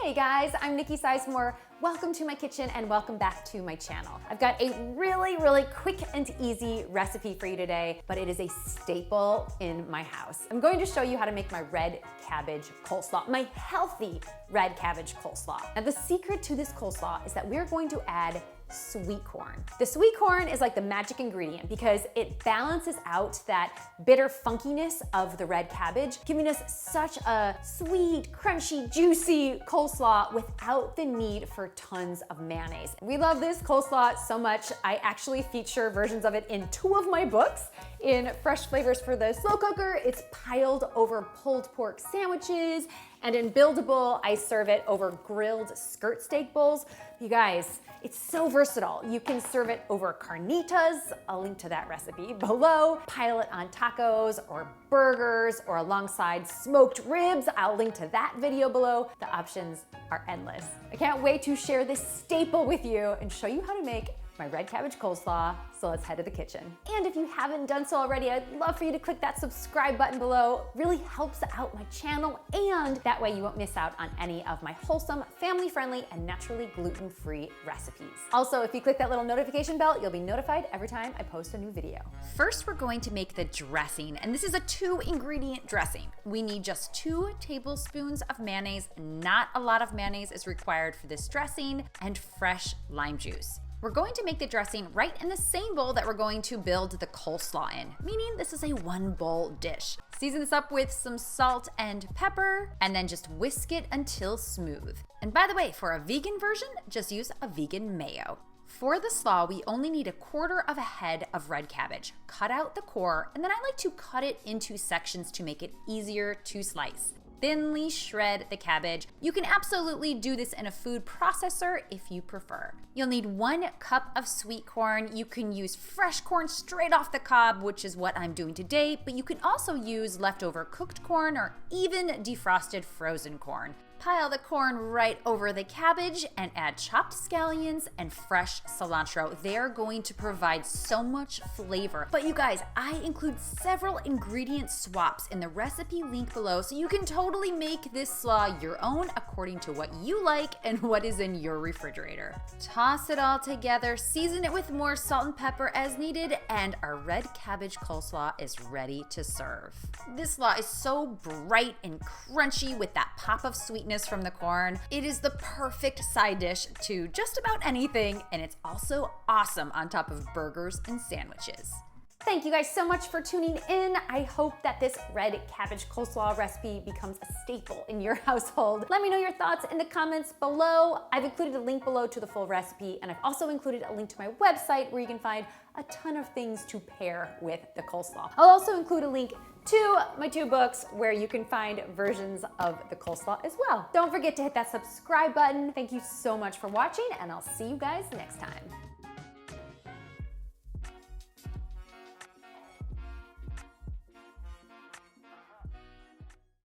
Hey guys, I'm Nikki Sizemore. Welcome to my kitchen and welcome back to my channel. I've got a really quick and easy recipe for you today, but it is a staple in my house. I'm going to show you how to make my red cabbage coleslaw, my healthy red cabbage coleslaw. Now the secret to this coleslaw is that we're going to add sweet corn. The sweet corn is like the magic ingredient because it balances out that bitter funkiness of the red cabbage, giving us such a sweet, crunchy, juicy coleslaw without the need for tons of mayonnaise. We love this coleslaw so much, I actually feature versions of it in 2 of my books. In Fresh Flavors for the Slow Cooker, it's piled over pulled pork sandwiches, and in Buildable, I serve it over grilled skirt steak bowls. You guys, it's so versatile. You can serve it over carnitas, I'll link to that recipe below, pile it on tacos or burgers or alongside smoked ribs, I'll link to that video below. The options are endless. I can't wait to share this staple with you and show you how to make my red cabbage coleslaw, so let's head to the kitchen. And if you haven't done so already, I'd love for you to click that subscribe button below. It really helps out my channel, and that way you won't miss out on any of my wholesome, family-friendly, and naturally gluten-free recipes. Also, if you click that little notification bell, you'll be notified every time I post a new video. First, we're going to make the dressing, and this is a 2-ingredient dressing. We need just 2 tablespoons of mayonnaise. Not a lot of mayonnaise is required for this dressing, and fresh lime juice. We're going to make the dressing right in the same bowl that we're going to build the coleslaw in, meaning this is a 1-bowl dish. Season this up with some salt and pepper, and then just whisk it until smooth. And by the way, for a vegan version, just use a vegan mayo. For the slaw, we only need 1/4 head of red cabbage. Cut out the core, and then I like to cut it into sections to make it easier to slice. Thinly shred the cabbage. You can absolutely do this in a food processor if you prefer. You'll need 1 cup of sweet corn. You can use fresh corn straight off the cob, which is what I'm doing today, but you can also use leftover cooked corn or even defrosted frozen corn. Pile the corn right over the cabbage and add chopped scallions and fresh cilantro. They're going to provide so much flavor. But you guys, I include several ingredient swaps in the recipe link below, so you can totally make this slaw your own according to what you like and what is in your refrigerator. Toss it all together, season it with more salt and pepper as needed, and our red cabbage coleslaw is ready to serve. This slaw is so bright and crunchy with that pop of sweetness from the corn. It is the perfect side dish to just about anything, and it's also awesome on top of burgers and sandwiches. Thank you guys so much for tuning in. I hope that this red cabbage coleslaw recipe becomes a staple in your household. Let me know your thoughts in the comments below. I've included a link below to the full recipe, and I've also included a link to my website where you can find a ton of things to pair with the coleslaw. I'll also include a link to my 2 books where you can find versions of the coleslaw as well. Don't forget to hit that subscribe button. Thank you so much for watching, and I'll see you guys next time.